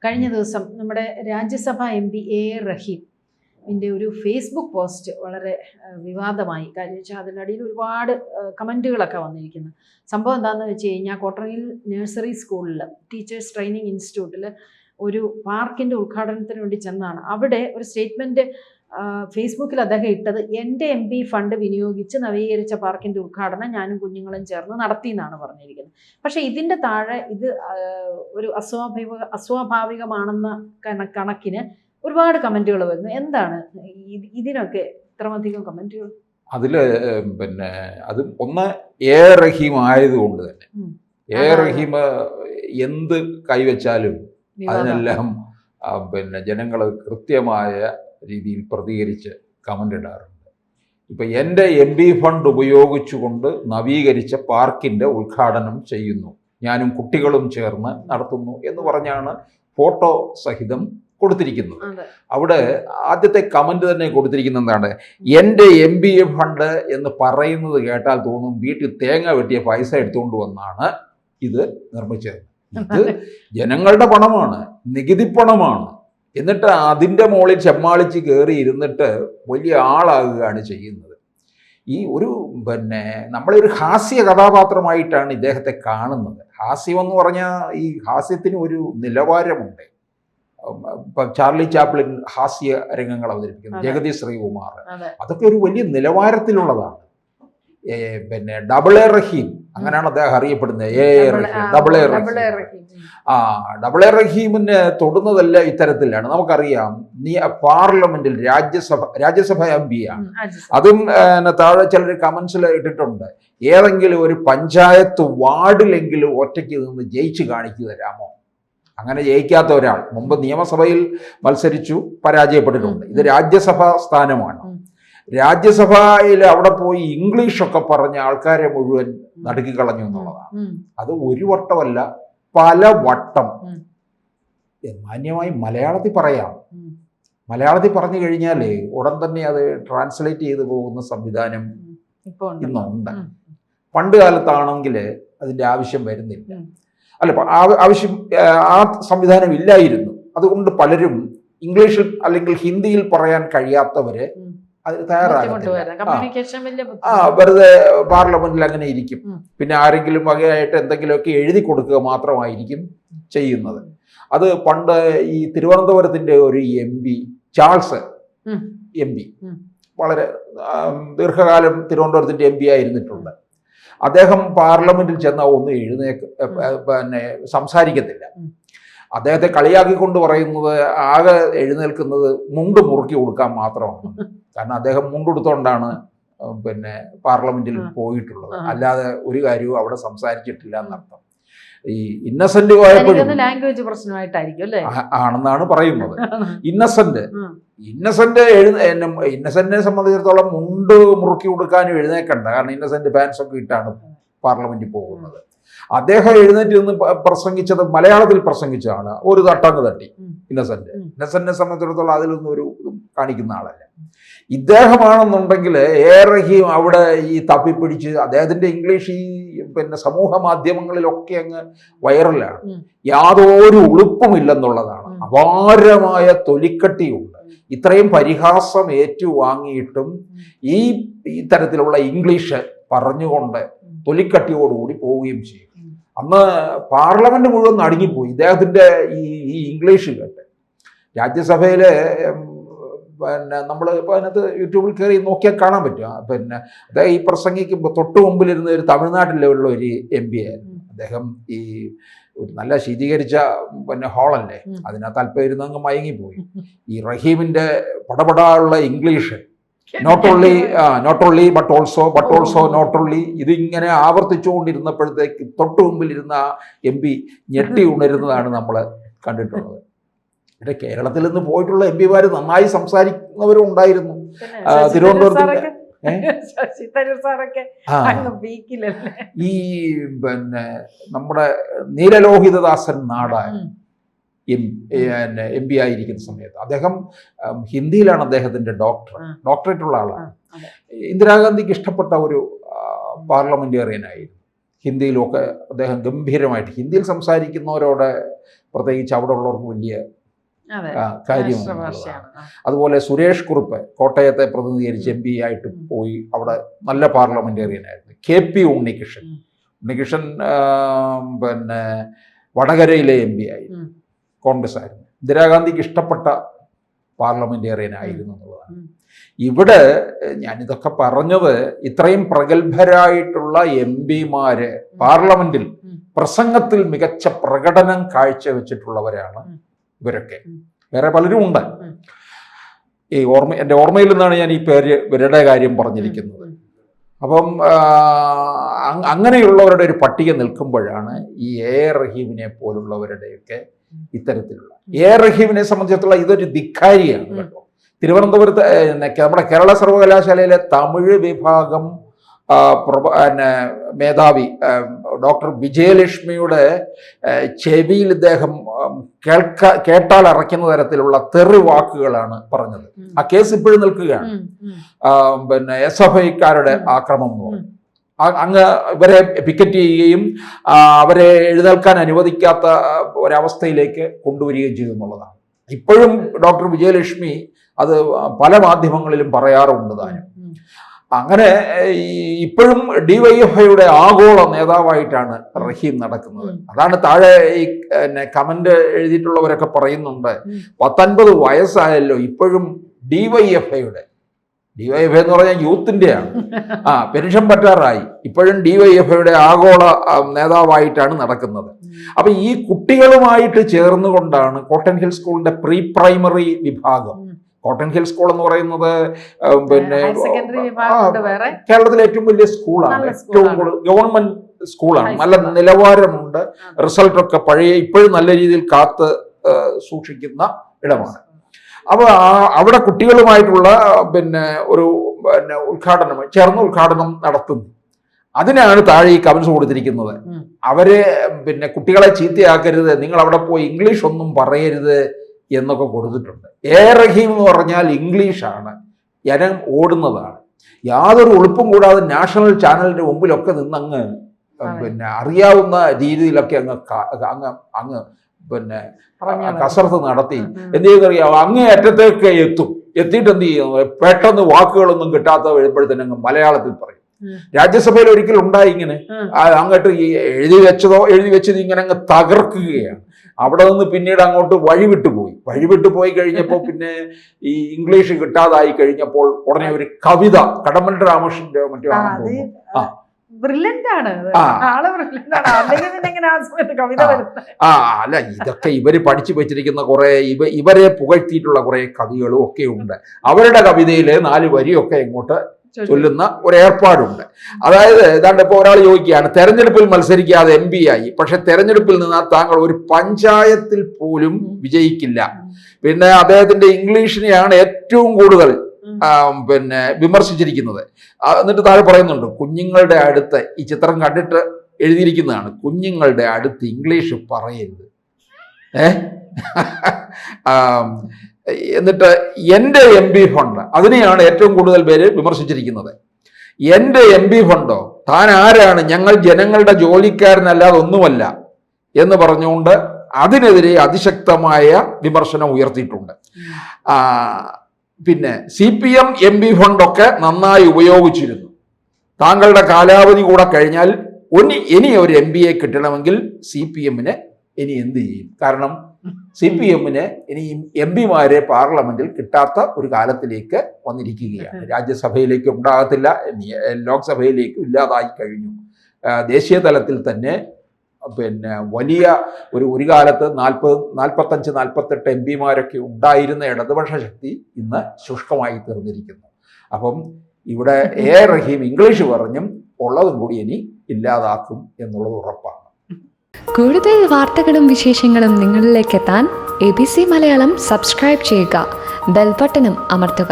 കഴിഞ്ഞ ദിവസം നമ്മുടെ രാജ്യസഭാ MP AR റഹീമിൻ്റെ ഒരു ഫേസ്ബുക്ക് പോസ്റ്റ് വളരെ വിവാദമായി. കാര്യം വെച്ചാൽ അതിനടിയിൽ ഒരുപാട് കമൻറ്റുകളൊക്കെ വന്നിരിക്കുന്നു. സംഭവം എന്താണെന്ന് വെച്ച് കഴിഞ്ഞാൽ കോട്ടണിൽ നഴ്സറി സ്കൂളിൽ ടീച്ചേഴ്സ് ട്രെയിനിങ് ഇൻസ്റ്റിറ്റ്യൂട്ടിൽ ഒരു പാർക്കിൻ്റെ ഉദ്ഘാടനത്തിന് വേണ്ടി ചെന്നതാണ്. അവിടെ ഒരു സ്റ്റേറ്റ്മെൻറ്റ് ഫേസ്ബുക്കിൽ അദ്ദേഹം ഇട്ടത്, എൻ്റെ MP ഫണ്ട് വിനിയോഗിച്ച് നവീകരിച്ച പാർക്കിൻ്റെ ഉദ്ഘാടനം ഞാനും കുഞ്ഞുങ്ങളും ചേർന്ന് നടത്തി എന്നാണ് പറഞ്ഞിരിക്കുന്നത്. പക്ഷേ ഇതിൻ്റെ താഴെ ഇത് ഒരു അസ്വാഭാവികമാണെന്ന കണക്കിന് ഒരുപാട് കമൻറ്റുകൾ വരുന്നു. എന്താണ് ഇതിനൊക്കെ ഇത്രമധികം കമൻറ്റുകൾ? അതിൽ അത് ഒന്ന് റഹീം ആയതുകൊണ്ട് തന്നെ റഹീം എന്ത് കൈവച്ചാലും അതിനെല്ലാം ജനങ്ങൾ കൃത്യമായ രീതിയിൽ പ്രതികരിച്ച് കമൻ്റ് ഇടാറുണ്ട്. ഇപ്പം എൻ്റെ MP ഫണ്ട് ഉപയോഗിച്ചുകൊണ്ട് നവീകരിച്ച പാർക്കിൻ്റെ ഉദ്ഘാടനം ചെയ്യുന്നു, ഞാനും കുട്ടികളും ചേർന്ന് നടത്തുന്നു എന്ന് പറഞ്ഞാണ് ഫോട്ടോ സഹിതം കൊടുത്തിരിക്കുന്നത്. അവിടെ ആദ്യത്തെ കമൻറ്റ് തന്നെ കൊടുത്തിരിക്കുന്നത് എന്താണ്, എൻ്റെ MP ഫണ്ട് എന്ന് പറയുന്നത് കേട്ടാൽ തോന്നും വീട്ടിൽ തേങ്ങ വെട്ടിയ പൈസ എടുത്തുകൊണ്ട് വന്നാണ് ഇത് നിർമ്മിച്ചത്. ഇത് ജനങ്ങളുടെ പണമാണ്, നികുതി പണമാണ്. എന്നിട്ട് അതിൻ്റെ മുകളിൽ ചെമ്മാളിച്ച് കയറി ഇരുന്നിട്ട് വലിയ ആളാകുകയാണ് ചെയ്യുന്നത്. ഈ ഒരു നമ്മളൊരു ഹാസ്യ കഥാപാത്രമായിട്ടാണ് ഇദ്ദേഹത്തെ കാണുന്നത്. ഹാസ്യമെന്ന് പറഞ്ഞാൽ ഈ ഹാസ്യത്തിന് ഒരു നിലവാരമുണ്ട്. ഇപ്പം ചാർലി ചാപ്ലിൻ ഹാസ്യ രംഗങ്ങൾ അവതരിപ്പിക്കുന്നു, ജഗതി ശ്രീകുമാർ, അതൊക്കെ ഒരു വലിയ നിലവാരത്തിലുള്ളതാണ്. ഡബിൾ എ റഹീം, അങ്ങനെയാണ് അദ്ദേഹം അറിയപ്പെടുന്നത്. ഡബിൾ എ റഹീമിനെ തൊടുന്നതല്ല ഇത്തരത്തിലാണ്. നമുക്കറിയാം, പാർലമെന്റിൽ രാജ്യസഭ MP ആണ്. അതും താഴെ ചിലർ കമന്റ്സിൽ ഇട്ടിട്ടുണ്ട്, ഏതെങ്കിലും ഒരു പഞ്ചായത്ത് വാർഡിലെങ്കിലും ഒറ്റയ്ക്ക് നിന്ന് ജയിച്ച് കാണിച്ചു തരാമോ? അങ്ങനെ ജയിക്കാത്ത ഒരാൾ മുമ്പ് നിയമസഭയിൽ മത്സരിച്ചു, പരാജയപ്പെട്ടിട്ടുണ്ട്. ഇത് രാജ്യസഭാ സ്ഥാനമാണ്. രാജ്യസഭയിൽ അവിടെ പോയി ഇംഗ്ലീഷൊക്കെ പറഞ്ഞ ആൾക്കാരെ മുഴുവൻ നടുക്കിക്കളഞ്ഞു എന്നുള്ളതാണ്. അത് ഒരു വട്ടമല്ല, പല വട്ടം. മാന്യമായി മലയാളത്തിൽ പറയാം. മലയാളത്തിൽ പറഞ്ഞു കഴിഞ്ഞാൽ ഉടൻ തന്നെ അത് ട്രാൻസ്ലേറ്റ് ചെയ്തു പോകുന്ന സംവിധാനം ഇന്നുണ്ട്. പണ്ട് കാലത്താണെങ്കിൽ അതിൻ്റെ ആവശ്യം വരുന്നില്ല, അല്ല ആവശ്യം ആ സംവിധാനം ഇല്ലായിരുന്നു. അതുകൊണ്ട് പലരും ഇംഗ്ലീഷിൽ അല്ലെങ്കിൽ ഹിന്ദിയിൽ പറയാൻ കഴിയാത്തവര് അത് തയ്യാറാകത്തില്ല. വെറുതെ പാർലമെന്റിൽ അങ്ങനെ ഇരിക്കും. പിന്നെ ആരെങ്കിലും വകയായിട്ട് എന്തെങ്കിലുമൊക്കെ എഴുതി കൊടുക്കുക മാത്രമായിരിക്കും ചെയ്യുന്നത്. അത് പണ്ട് ഈ തിരുവനന്തപുരത്തിന്റെ ഒരു MP ചാൾസ് MP വളരെ ദീർഘകാലം തിരുവനന്തപുരത്തിന്റെ MP ആയിരുന്നിട്ടുണ്ട്. അദ്ദേഹം പാർലമെന്റിൽ ചെന്ന ഒന്ന് സംസാരിക്കത്തില്ല. അദ്ദേഹത്തെ കളിയാക്കിക്കൊണ്ട് പറയുന്നത് ആകെ എഴുന്നേൽക്കുന്നത് മുണ്ട് മുറുക്കി കൊടുക്കാൻ മാത്രമാണ്. കാരണം അദ്ദേഹം മുണ്ടെടുത്തോണ്ടാണ് പാർലമെന്റിൽ പോയിട്ടുള്ളത്, അല്ലാതെ ഒരു കാര്യവും അവിടെ സംസാരിച്ചിട്ടില്ല എന്നർത്ഥം. ഈ ഇന്നസെന്റ് പോയപ്പോഴും ലാംഗ്വേജ് പ്രശ്നമായിട്ടായിരിക്കും അല്ലേ ആണെന്നാണ് പറയുന്നത്. ഇന്നസെന്റിനെ സംബന്ധിച്ചിടത്തോളം മുണ്ട് മുറുക്കി കൊടുക്കാനും എഴുന്നേക്കണ്ട. കാരണം ഇന്നസെന്റ് പാൻസ് ഒക്കെ ഇട്ടാണ് പാർലമെന്റിൽ പോകുന്നത്. അദ്ദേഹം എഴുന്നേറ്റ് നിന്ന് പ്രസംഗിച്ചത് മലയാളത്തിൽ പ്രസംഗിച്ചതാണ്. ഒരു തട്ടങ്ങ് തട്ടി. ഇന്നസെന്റിനെ സംബന്ധിച്ചിടത്തോളം അതിലൊന്നും ഒരു കാണിക്കുന്ന ആളല്ല. ഇദ്ദേഹമാണെന്നുണ്ടെങ്കിൽ റഹീം അവിടെ ഈ തപ്പിപ്പിടിച്ച് അദ്ദേഹത്തിന്റെ ഇംഗ്ലീഷ് ഈ സമൂഹ മാധ്യമങ്ങളിലൊക്കെ അങ്ങ് വൈറലാണ്. യാതൊരു ഉളുപ്പുമില്ലെന്നുള്ളതാണ്. അപാരമായ തൊലിക്കട്ടിയുണ്ട്. ഇത്രയും പരിഹാസം ഏറ്റുവാങ്ങിയിട്ടും ഈ തരത്തിലുള്ള ഇംഗ്ലീഷ് പറഞ്ഞുകൊണ്ട് തൊലിക്കട്ടിയോടുകൂടി പോവുകയും ചെയ്യും. അന്ന് പാർലമെന്റ് മുഴുവൻ നടുങ്ങിപ്പോയി ഇദ്ദേഹത്തിന്റെ ഈ ഇംഗ്ലീഷ് കേട്ട്. രാജ്യസഭയിലെ നമ്മൾ ഇപ്പോൾ അതിനകത്ത് യൂട്യൂബിൽ കയറി നോക്കിയാൽ കാണാൻ പറ്റും. അദ്ദേഹം ഈ പ്രസംഗിക്കുമ്പോൾ തൊട്ട് മുമ്പിലിരുന്ന ഒരു തമിഴ്നാട്ടിലുള്ള ഒരു MP ആയിരുന്നു. അദ്ദേഹം ഈ ഒരു നല്ല ശീതീകരിച്ച ഹാളല്ലേ, അതിനകത്ത് അല്പം ഇരുന്നങ്ങ് മയങ്ങിപ്പോയി. ഈ റഹീമിന്റെ പടപടാനുള്ള English, not only but also not only, ഇതിങ്ങനെ ആവർത്തിച്ചുകൊണ്ടിരുന്നപ്പോഴത്തേക്ക് തൊട്ട് മുമ്പിലിരുന്ന MP ഞെട്ടി ഉണരുന്നതാണ് നമ്മൾ കണ്ടിട്ടുള്ളത്. പിന്നെ കേരളത്തിൽ നിന്ന് പോയിട്ടുള്ള MP നന്നായി സംസാരിക്കുന്നവരും ഉണ്ടായിരുന്നു. തിരുവനന്തപുരത്ത് ഈ നമ്മുടെ നീലലോഹിതദാസൻ നാടായ MP ആയിരിക്കുന്ന സമയത്ത് അദ്ദേഹം ഹിന്ദിയിലാണ് അദ്ദേഹത്തിന്റെ ഡോക്ടറേറ്റ് ഉള്ള ആളാണ്. ഇന്ദിരാഗാന്ധിക്ക് ഇഷ്ടപ്പെട്ട ഒരു പാർലമെന്റേറിയനായിരുന്നു. ഹിന്ദിയിലൊക്കെ അദ്ദേഹം ഗംഭീരമായിട്ട് ഹിന്ദിയിൽ സംസാരിക്കുന്നവരോട് പ്രത്യേകിച്ച് അവിടെ ഉള്ളവർക്ക് വലിയ അതെ, കാര്യമാണ്. രാഷ്ട്രഭാഷയാണ്. അതുപോലെ സുരേഷ് കുറുപ്പ് കോട്ടയത്തെ പ്രതിനിധീകരിച്ച് MP ആയിട്ട് പോയി, അവിടെ നല്ല പാർലമെന്റേറിയൻ ആയിരുന്നു. KP ഉണ്ണികൃഷ്ണൻ പിന്നെ വടകരയിലെ MP ആയിരുന്നു, കോൺഗ്രസ് ആയിരുന്നു. ഇന്ദിരാഗാന്ധിക്ക് ഇഷ്ടപ്പെട്ട പാർലമെന്റേറിയൻ ആയിരുന്നു എന്നുള്ളതാണ്. ഇവിടെ ഞാനിതൊക്കെ പറഞ്ഞത് ഇത്രയും പ്രഗത്ഭരായിട്ടുള്ള MP-മാര് പാർലമെന്റിൽ പ്രസംഗത്തിൽ മികച്ച പ്രകടനം കാഴ്ചവെച്ചിട്ടുള്ളവരാണ് ഇവരൊക്കെ. വേറെ പലരും ഉണ്ട്. എൻ്റെ ഓർമ്മയിൽ നിന്നാണ് ഞാൻ ഈ ഇവരുടെ കാര്യം പറഞ്ഞിരിക്കുന്നത്. അപ്പം അങ്ങനെയുള്ളവരുടെ ഒരു പട്ടിക നിൽക്കുമ്പോഴാണ് ഈ A.A. റഹീമിനെ പോലുള്ളവരുടെയൊക്കെ ഇത്തരത്തിലുള്ള. A.A. റഹീമിനെ സംബന്ധിച്ചിടത്തോളം ഇതൊരു ധിക്കാരിയാണ് കേട്ടോ. തിരുവനന്തപുരത്ത് നമ്മുടെ കേരള സർവകലാശാലയിലെ തമിഴ് വിഭാഗം മേധാവി ഡോക്ടർ വിജയലക്ഷ്മിയുടെ ചെവിയിൽ ഇദ്ദേഹം കേട്ടാൽ അറയ്ക്കുന്ന തരത്തിലുള്ള തെറി വാക്കുകളാണ് പറഞ്ഞത്. ആ കേസ് ഇപ്പോഴും നിൽക്കുകയാണ്. പിന്നെ SFIക്കാരുടെ ആക്രമണം എന്ന് പറഞ്ഞു. അങ്ങ് ഇവരെ പിക്കറ്റ് ചെയ്യുകയും അവരെ എഴുന്നേൽക്കാൻ അനുവദിക്കാത്ത ഒരവസ്ഥയിലേക്ക് കൊണ്ടുവരികയും ചെയ്തു എന്നുള്ളതാണ്. ഇപ്പോഴും ഡോക്ടർ വിജയലക്ഷ്മി അത് പല മാധ്യമങ്ങളിലും പറയാറുണ്ട് താനും. അങ്ങനെ ഇപ്പോഴും DYFIയുടെ ആഗോള നേതാവായിട്ടാണ് റഹീം നടക്കുന്നത്. അതാണ് താഴെ ഈ കമന്റ് എഴുതിയിട്ടുള്ളവരൊക്കെ പറയുന്നുണ്ട്, 19 വയസ്സായല്ലോ ഇപ്പോഴും DYFI എന്ന് പറഞ്ഞാൽ യൂത്തിൻ്റെയാണ്, പെൻഷൻ പറ്റാറായി, ഇപ്പോഴും DYFIയുടെ ആഗോള നേതാവായിട്ടാണ് നടക്കുന്നത്. അപ്പൊ ഈ കുട്ടികളുമായിട്ട് ചേർന്നുകൊണ്ടാണ് കോട്ടൺ ഹിൽ സ്കൂളിന്റെ പ്രീ പ്രൈമറി വിഭാഗം. കോട്ടൺ ഹിൽ സ്കൂൾ എന്ന് പറയുന്നത് പിന്നെ കേരളത്തിലെ ഏറ്റവും വലിയ സ്കൂളാണ്, ഏറ്റവും കൂടുതൽ ഗവൺമെന്റ് സ്കൂളാണ്. നല്ല നിലവാരമുണ്ട്, റിസൾട്ടൊക്കെ പഴയ ഇപ്പോഴും നല്ല രീതിയിൽ കാത്ത് സൂക്ഷിക്കുന്ന ഇടമാണ്. അപ്പോൾ അവിടെ കുട്ടികളുമായിട്ടുള്ള ഒരു ഉദ്ഘാടനം നടത്തുന്നു. അതിനാണ് താഴെ ഈ കമന്റ്സ് കൊടുത്തിരിക്കുന്നത്. അവരെ കുട്ടികളെ ചീത്തയാക്കരുത്, നിങ്ങൾ അവിടെ പോയി ഇംഗ്ലീഷ് ഒന്നും പറയരുത് എന്നൊക്കെ കൊടുത്തിട്ടുണ്ട്. A.A. റഹീം എന്ന് പറഞ്ഞാൽ ഇംഗ്ലീഷാണ്, ജനം ഓടുന്നതാണ്. യാതൊരു ഒളിപ്പും കൂടാതെ നാഷണൽ ചാനലിന്റെ മുമ്പിലൊക്കെ നിന്നങ്ങ് അറിയാവുന്ന രീതിയിലൊക്കെ അങ്ങ് കസർത്ത് നടത്തി എന്ത് ചെയ്യുന്നറിയാമോ, അങ്ങേ അറ്റത്തേക്ക് എത്തിയിട്ട് എന്ത് ചെയ്യുന്നു, പെട്ടെന്ന് വാക്കുകളൊന്നും കിട്ടാത്ത വരുമ്പോഴത്തേനും അങ്ങ് മലയാളത്തിൽ പറയും. രാജ്യസഭയിൽ ഒരിക്കൽ ഉണ്ടായി ഇങ്ങനെ, അങ്ങോട്ട് എഴുതി വെച്ചത് ഇങ്ങനെ അങ്ങ് തകർക്കുകയാണ്. അവിടെ നിന്ന് പിന്നീട് അങ്ങോട്ട് വഴിവിട്ടുപോയി കഴിഞ്ഞപ്പോൾ പിന്നെ ഈ ഇംഗ്ലീഷ് കിട്ടാതായി കഴിഞ്ഞപ്പോൾ ഉടനെ ഒരു കവിത കടമ്മനിട്ട രാമകൃഷ്ണന്റെ മറ്റോ അല്ല, ഇതൊക്കെ ഇവര് പഠിച്ചു വെച്ചിരിക്കുന്ന കുറെ ഇവരെ പുകഴ്ത്തിയിട്ടുള്ള കുറെ കവികളും ഒക്കെ ഉണ്ട്. അവരുടെ കവിതയില് 4 വരിയൊക്കെ ഇങ്ങോട്ട് ചൊല്ലുന്ന ഒരു ഏർപ്പാടുണ്ട്. അതായത് ഏതാണ്ട് ഇപ്പോൾ ഒരാൾ ചോദിക്കുകയാണ്, തെരഞ്ഞെടുപ്പിൽ മത്സരിക്കാതെ MP ആയി, പക്ഷെ തെരഞ്ഞെടുപ്പിൽ നിന്നാൽ താങ്കൾ ഒരു പഞ്ചായത്തിൽ പോലും വിജയിക്കില്ല. പിന്നെ അദ്ദേഹത്തിന്റെ ഇംഗ്ലീഷിനെയാണ് ഏറ്റവും കൂടുതൽ വിമർശിച്ചിരിക്കുന്നത്. എന്നിട്ട് താഴെ പറയുന്നുണ്ട്, കുഞ്ഞുങ്ങളുടെ അടുത്ത് ഈ ചിത്രം കണ്ടിട്ട് എഴുതിയിരിക്കുന്നതാണ്, കുഞ്ഞുങ്ങളുടെ അടുത്ത് ഇംഗ്ലീഷ് പറയരുത്. എന്നിട്ട് എൻ്റെ MP ഫണ്ട്, അതിനെയാണ് ഏറ്റവും കൂടുതൽ പേര് വിമർശിച്ചിരിക്കുന്നത്. എൻ്റെ MP ഫണ്ടോ, താൻ ആരാണ്, ഞങ്ങൾ ജനങ്ങളുടെ ജോലിക്കാരനല്ലാതെ ഒന്നുമല്ല എന്ന് പറഞ്ഞുകൊണ്ട് അതിനെതിരെ അതിശക്തമായ വിമർശനം ഉയർത്തിയിട്ടുണ്ട്. പിന്നെ CPM MP ഫണ്ടൊക്കെ നന്നായി ഉപയോഗിച്ചിരുന്നു, താങ്കളുടെ കാലാവധി കൂടെ കഴിഞ്ഞാൽ ഇനി ഒരു MBA കിട്ടണമെങ്കിൽ CPM-ന് ഇനി എന്ത് ചെയ്യും? കാരണം CPM-ന് ഇനി MP-മാരെ പാർലമെന്റിൽ കിട്ടാത്ത ഒരു കാലത്തിലേക്ക് വന്നിരിക്കുകയാണ്. രാജ്യസഭയിലേക്ക് ഉണ്ടാകത്തില്ല, ലോക്സഭയിലേക്കും ഇല്ലാതായി കഴിഞ്ഞു. ദേശീയ തലത്തിൽ തന്നെ വലിയ ഒരു കാലത്ത് 45-48 MP-മാരൊക്കെ ഉണ്ടായിരുന്ന ഇടതുപക്ഷ ശക്തി ഇന്ന് ശുഷ്കമായി തീർന്നിരിക്കുന്നു. അപ്പം ഇവിടെ A.A. റഹീം ഇംഗ്ലീഷ് പറഞ്ഞും ഉള്ളതും കൂടി ഇനി ഇല്ലാതാക്കും എന്നുള്ളത് ഉറപ്പാണ്. കൂടുതൽ വാർത്തകളും വിശേഷങ്ങളും നിങ്ങളിലേക്ക് എത്താൻ ABC മലയാളം സബ്സ്ക്രൈബ് ചെയ്യുക, ബെൽ ബട്ടണും അമർത്തുക.